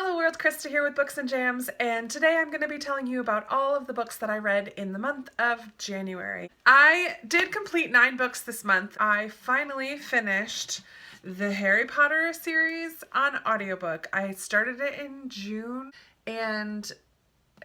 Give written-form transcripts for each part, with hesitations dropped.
Hello world, Krista here with Books and Jams, and today I'm going to be telling you about all of the books that I read in the month of January. I did complete 9 books this month. I finally finished the Harry Potter series on audiobook. I started it in June and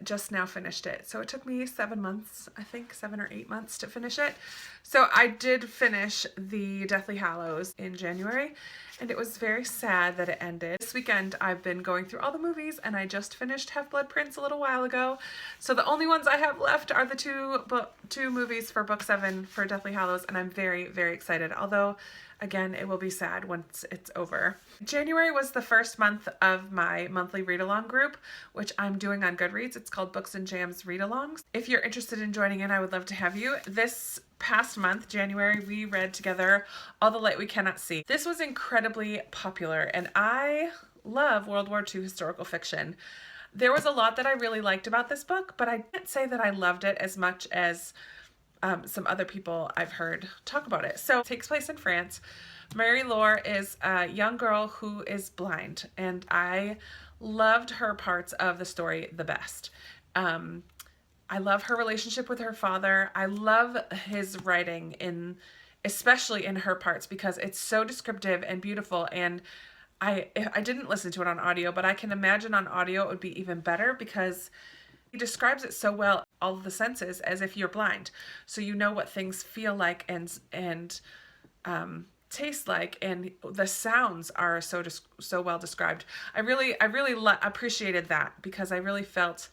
just now finished it. So it took me 7 months, I think 7 or 8 months to finish it. So I did finish the Deathly Hallows in January, and it was very sad that it ended. This weekend I've been going through all the movies, and I just finished Half-Blood Prince a little while ago. So the only ones I have left are the two movies for book 7 for Deathly Hallows, and I'm very, very excited. Although, again, it will be sad once it's over. January was the first month of my monthly read-along group, which I'm doing on Goodreads. It's called Books and Jams Read-Alongs. If you're interested in joining in, I would love to have you. This past month, January, we read together All the Light We Cannot See. This was incredibly popular, and I love World War II historical fiction. There was a lot that I really liked about this book, but I can't say that I loved it as much as some other people I've heard talk about it. So it takes place in France. Mary Laure is a young girl who is blind, and I loved her parts of the story the best. I love her relationship with her father. I love his writing, especially in her parts, because it's so descriptive and beautiful. And I didn't listen to it on audio, but I can imagine on audio it would be even better because he describes it so well, all of the senses, as if you're blind. So you know what things feel like and taste like, and the sounds are so well described. I really appreciated that because I really felt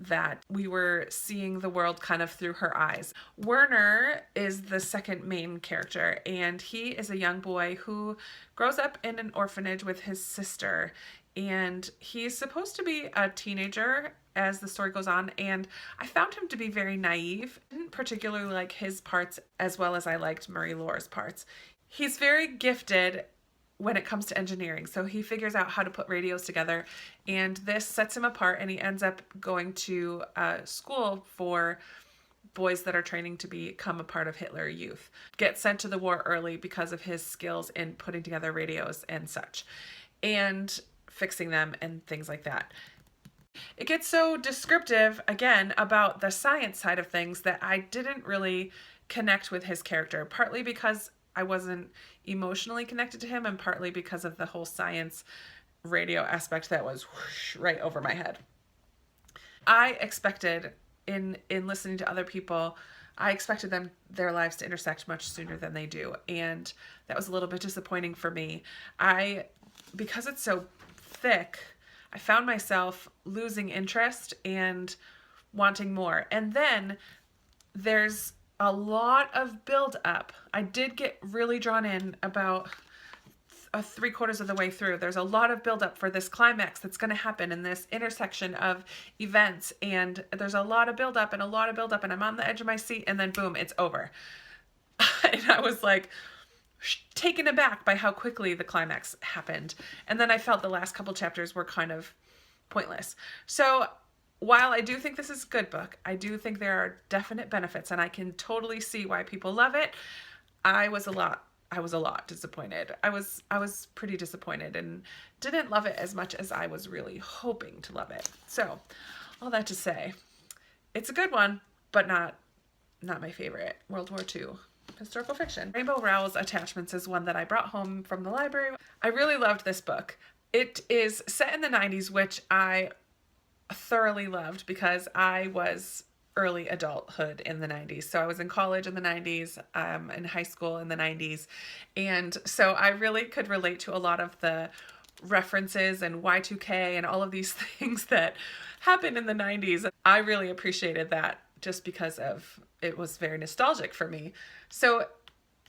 that we were seeing the world kind of through her eyes. Werner is the second main character, and he is a young boy who grows up in an orphanage with his sister, and he's supposed to be a teenager as the story goes on, and I found him to be very naive. I didn't particularly like his parts as well as I liked Mary Laure's parts. He's very gifted when it comes to engineering, so he figures out how to put radios together, and this sets him apart, and he ends up going to school for boys that are training to become a part of Hitler Youth. Gets sent to the war early because of his skills in putting together radios and such, and fixing them and things like that. It gets so descriptive, again, about the science side of things that I didn't really connect with his character, partly because I wasn't emotionally connected to him, and partly because of the whole science radio aspect that was whoosh, right over my head. I expected, in listening to other people, I expected their lives to intersect much sooner than they do, and that was a little bit disappointing for me. Because it's so thick, I found myself losing interest and wanting more. And then there's a lot of build up. I did get really drawn in about 3/4 of the way through. There's a lot of build up for this climax that's going to happen in this intersection of events, and there's a lot of build up and a lot of build up, and I'm on the edge of my seat, and then boom, it's over. And I was like taken aback by how quickly the climax happened. And then I felt the last couple chapters were kind of pointless. So while I do think this is a good book, I do think there are definite benefits, and I can totally see why people love it. I was a lot disappointed. I was pretty disappointed and didn't love it as much as I was really hoping to love it. So all that to say, it's a good one, but not my favorite. World War II historical fiction. Rainbow Rowell's Attachments is one that I brought home from the library. I really loved this book. It is set in the 90s, which I thoroughly loved because I was early adulthood in the 90s. So I was in college in the 90s, in high school in the 90s. And so I really could relate to a lot of the references and Y2K and all of these things that happened in the 90s. I really appreciated that just because it was very nostalgic for me. So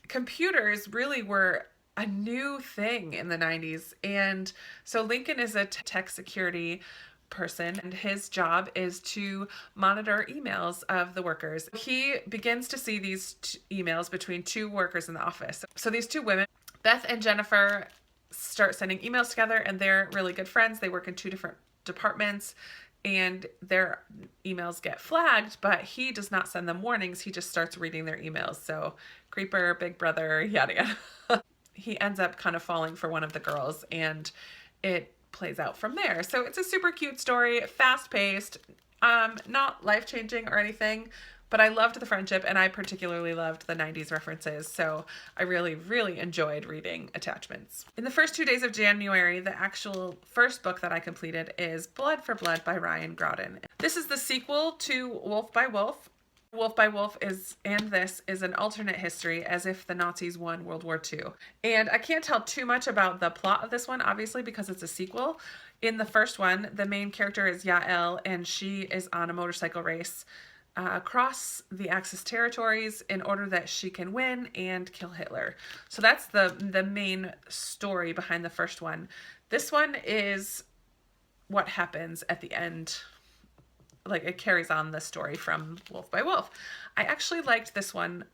computers really were a new thing in the 90s. And so Lincoln is a tech security person, and his job is to monitor emails of the workers. He begins to see these emails between 2 workers in the office. So these 2 women, Beth and Jennifer, start sending emails together, and they're really good friends. They work in 2 different departments, and their emails get flagged, but he does not send them warnings. He just starts reading their emails. So creeper, big brother, yada yada. He ends up kind of falling for one of the girls, and it plays out from there. So it's a super cute story, fast-paced, not life-changing or anything, but I loved the friendship, and I particularly loved the 90s references, so I really, really enjoyed reading Attachments. In the first 2 days of January, the actual first book that I completed is Blood for Blood by Ryan Groudon. This is the sequel to Wolf by Wolf. Wolf by Wolf is an alternate history, as if the Nazis won World War II. And I can't tell too much about the plot of this one, obviously, because it's a sequel. In the first one, the main character is Yael, and she is on a motorcycle race across the Axis territories in order that she can win and kill Hitler. So that's the main story behind the first one. This one is what happens at the end. Like, it carries on the story from Wolf by Wolf. I actually liked this one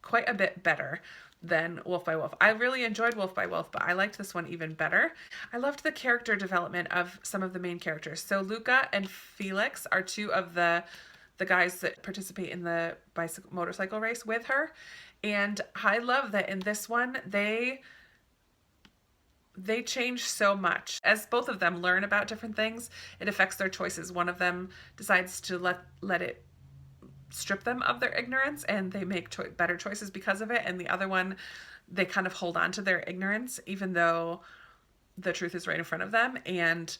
quite a bit better than Wolf by Wolf. I really enjoyed Wolf by Wolf, but I liked this one even better. I loved the character development of some of the main characters. So Luca and Felix are two of the guys that participate in the motorcycle race with her. And I love that in this one, they change so much. As both of them learn about different things, it affects their choices. One of them decides to let it strip them of their ignorance, and they make better choices because of it. And the other one, they kind of hold on to their ignorance, even though the truth is right in front of them. And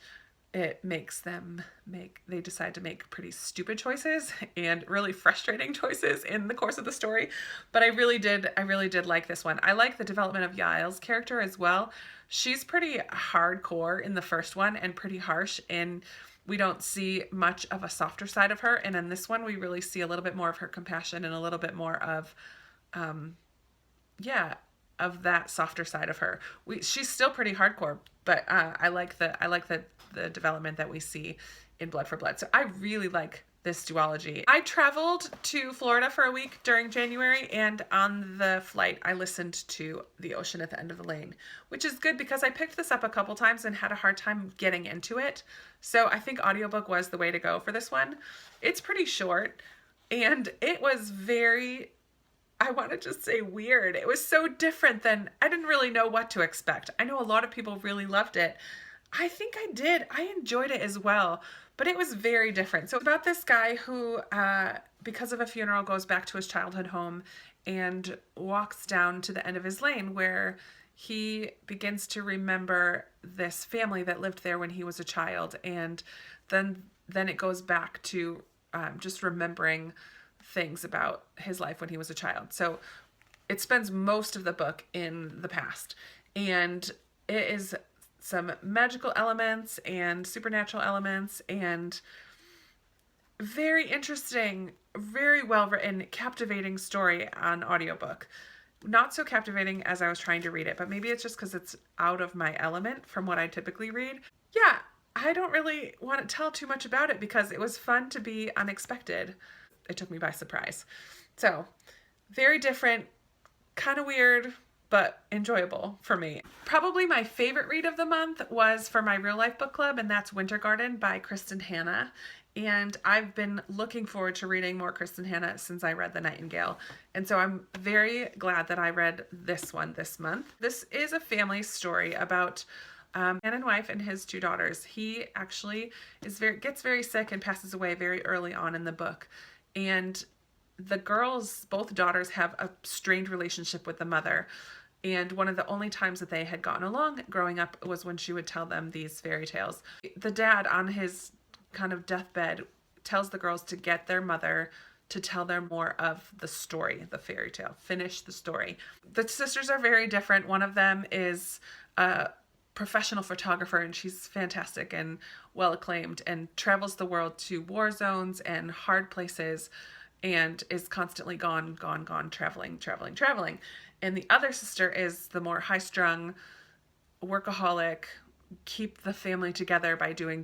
it makes them they decide to make pretty stupid choices and really frustrating choices in the course of the story. But I really did like this one. I like the development of Yael's character as well. She's pretty hardcore in the first one and pretty harsh, and we don't see much of a softer side of her. And in this one, we really see a little bit more of her compassion and a little bit more of, of that softer side of her. She's still pretty hardcore, but I like the development that we see in Blood for Blood. So I really like this duology. I traveled to Florida for a week during January, and on the flight I listened to The Ocean at the End of the Lane, which is good because I picked this up a couple times and had a hard time getting into it. So I think audiobook was the way to go for this one. It's pretty short, and it was very, I want to just say, weird. It was so different than, I didn't really know what to expect. I know a lot of people really loved it. I think I did. I enjoyed it as well, but it was very different. So it's about this guy who, because of a funeral, goes back to his childhood home and walks down to the end of his lane, where he begins to remember this family that lived there when he was a child. And then it goes back to just remembering things about his life when he was a child. So it spends most of the book in the past, and it is some magical elements and supernatural elements, and very interesting, very well written, captivating story on audiobook. Not so captivating as I was trying to read it, but maybe it's just because it's out of my element from what I typically read. Yeah, I don't really want to tell too much about it because it was fun to be unexpected. It took me by surprise. So, very different, kind of weird, but enjoyable for me. Probably my favorite read of the month was for my real life book club, and that's Winter Garden by Kristen Hanna. And I've been looking forward to reading more Kristen Hanna since I read The Nightingale. And so I'm very glad that I read this one this month. This is a family story about man and wife and his two daughters. He actually gets very sick and passes away very early on in the book. And the girls, both daughters, have a strained relationship with the mother. And one of the only times that they had gotten along growing up was when she would tell them these fairy tales. The dad, on his kind of deathbed, tells the girls to get their mother to tell them more of the story, the fairy tale, finish the story. The sisters are very different. One of them is a professional photographer, and she's fantastic and well acclaimed and travels the world to war zones and hard places and is constantly gone, traveling. And the other sister is the more high-strung, workaholic, keep the family together by doing.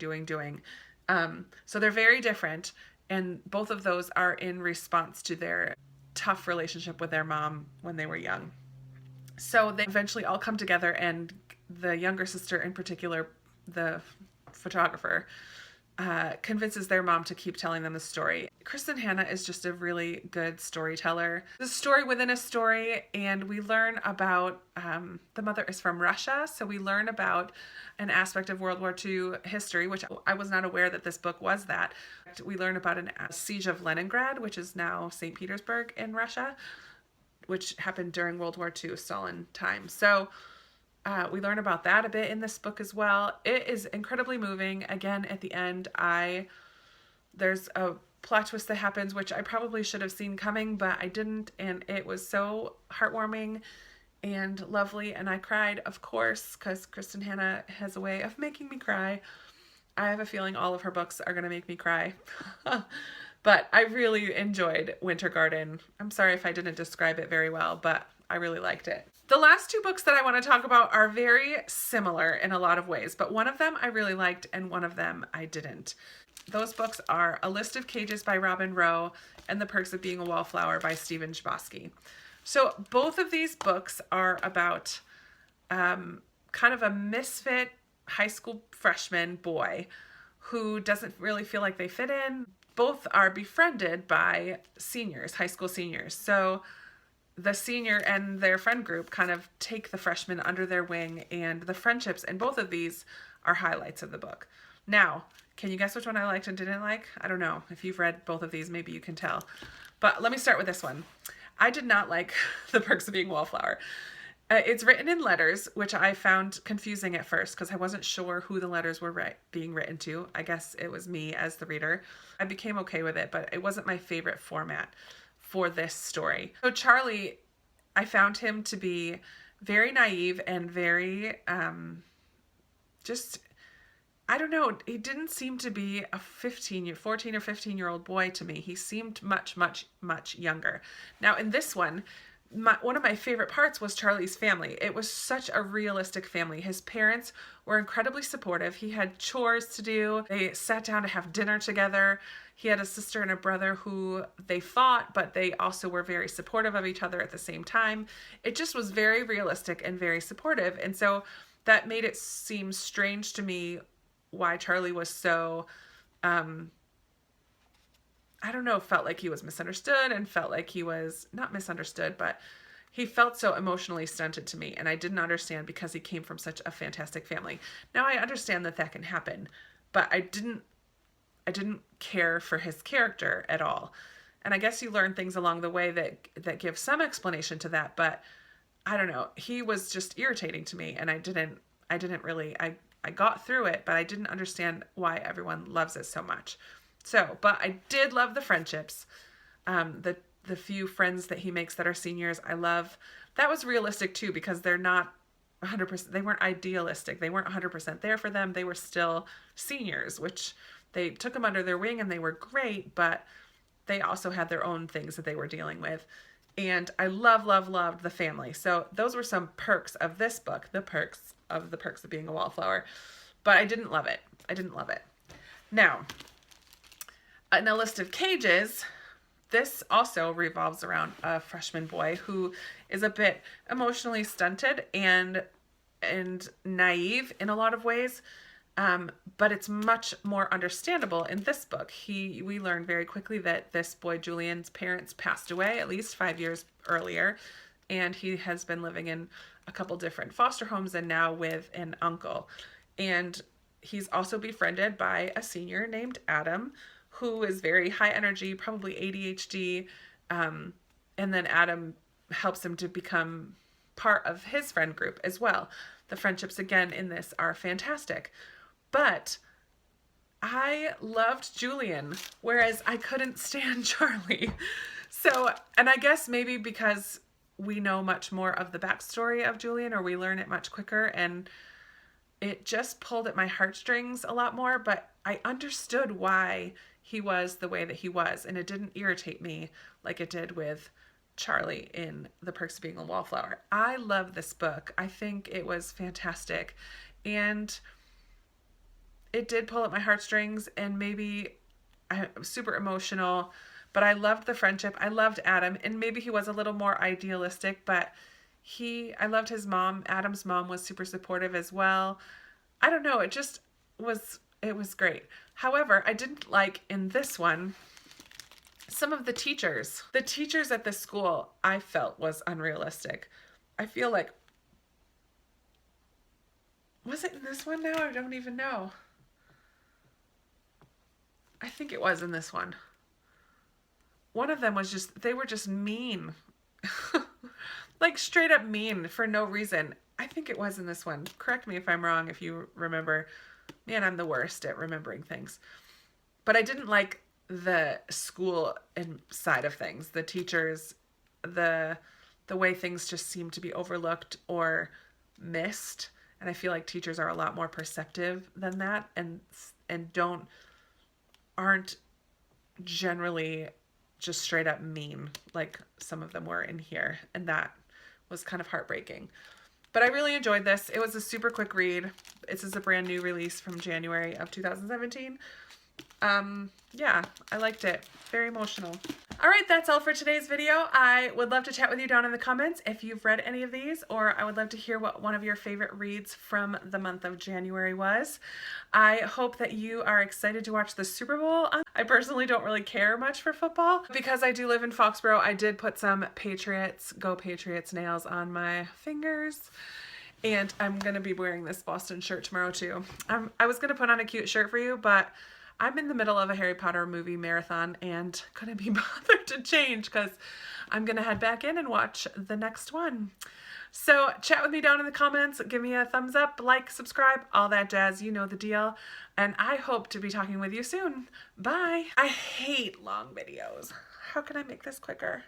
So they're very different, and both of those are in response to their tough relationship with their mom when they were young. So they eventually all come together, and the younger sister in particular, the photographer, convinces their mom to keep telling them the story. Kristen Hanna is just a really good storyteller. The story within a story, and we learn about, the mother is from Russia, so we learn about an aspect of World War II history, which I was not aware that this book was that. We learn about a siege of Leningrad, which is now St. Petersburg in Russia, which happened during World War II, Stalin time. So we learn about that a bit in this book as well. It is incredibly moving. Again, at the end, there's a plot twist that happens, which I probably should have seen coming, but I didn't, and it was so heartwarming and lovely, and I cried, of course, because Kristen Hanna has a way of making me cry. I have a feeling all of her books are going to make me cry. But I really enjoyed Winter Garden. I'm sorry if I didn't describe it very well, but I really liked it. The last two books that I want to talk about are very similar in a lot of ways, but one of them I really liked and one of them I didn't. Those books are Analysts of Cages by Robin Rowe and The Perks of Being a Wallflower by Stephen Chbosky. So both of these books are about kind of a misfit high school freshman boy who doesn't really feel like they fit in. Both are befriended by seniors, high school seniors. So the senior and their friend group kind of take the freshman under their wing, and the friendships in both of these are highlights of the book. Now, can you guess which one I liked and didn't like? I don't know. If you've read both of these, maybe you can tell. But let me start with this one. I did not like The Perks of Being a Wallflower. It's written in letters, which I found confusing at first because I wasn't sure who the letters were being written to. I guess it was me as the reader. I became okay with it, but it wasn't my favorite format for this story. So Charlie, I found him to be very naive and very I don't know, he didn't seem to be a 14 or 15-year-old boy to me. He seemed much, much, much younger. Now in this one, one of my favorite parts was Charlie's family. It was such a realistic family. His parents were incredibly supportive. He had chores to do. They sat down to have dinner together. He had a sister and a brother who they fought, but they also were very supportive of each other at the same time. It just was very realistic and very supportive. And so that made it seem strange to me why Charlie was so, I don't know, felt like he was misunderstood and felt like he was not misunderstood, but he felt so emotionally stunted to me, and I didn't understand because he came from such a fantastic family. Now I understand that that can happen, but I didn't care for his character at all. And I guess you learn things along the way that give some explanation to that, but I don't know. He was just irritating to me, and I didn't really, I got through it, but I didn't understand why everyone loves it so much. So, but I did love the friendships. The few friends that he makes that are seniors, I love. That was realistic too, because they're not 100%, they weren't idealistic. They weren't 100% there for them. They were still seniors, which they took them under their wing and they were great, but they also had their own things that they were dealing with. And I loved the family. So those were some perks of this book, the perks of being a wallflower. But I didn't love it. Now, Analysts of Cages, this also revolves around a freshman boy who is a bit emotionally stunted and naive in a lot of ways. But it's much more understandable in this book. We learn very quickly that this boy, Julian's parents passed away at least 5 years earlier, and he has been living in a couple different foster homes and now with an uncle. And he's also befriended by a senior named Adam, who is very high energy, probably ADHD. And then Adam helps him to become part of his friend group as well. The friendships again in this are fantastic. But I loved Julian, whereas I couldn't stand Charlie. So, and I guess maybe because we know much more of the backstory of Julian, or we learn it much quicker, and it just pulled at my heartstrings a lot more, but I understood why he was the way that he was, and it didn't irritate me like it did with Charlie in The Perks of Being a Wallflower. I love this book. I think it was fantastic, and it did pull at my heartstrings, and maybe I was super emotional, but I loved the friendship. I loved Adam, and maybe he was a little more idealistic, but I loved his mom. Adam's mom was super supportive as well. I don't know. It just was It was great. However, I didn't like in this one some of the teachers. The teachers at this school I felt was unrealistic. I feel like, was it in this one now? I don't even know. I think it was in this one. One of them was just, they were just mean. Like straight up mean for no reason. I think it was in this one. Correct me if I'm wrong if you remember. Man, I'm the worst at remembering things. But I didn't like the school side of things. The teachers, the way things just seem to be overlooked or missed. And I feel like teachers are a lot more perceptive than that and aren't generally just straight up mean like some of them were in here, and that was kind of heartbreaking. But I really enjoyed this. It was a super quick read. This is a brand new release from January of 2017. Yeah, I liked it. Very emotional. All right, that's all for today's video. I would love to chat with you down in the comments if you've read any of these, or I would love to hear what one of your favorite reads from the month of January was. I hope that you are excited to watch the Super Bowl. I personally don't really care much for football. Because I do live in Foxborough, I did put some Patriots, Go Patriots nails on my fingers. And I'm going to be wearing this Boston shirt tomorrow too. I was going to put on a cute shirt for you, but I'm in the middle of a Harry Potter movie marathon and couldn't be bothered to change because I'm going to head back in and watch the next one. So chat with me down in the comments. Give me a thumbs up, like, subscribe, all that jazz. You know the deal. And I hope to be talking with you soon. Bye. I hate long videos. How can I make this quicker?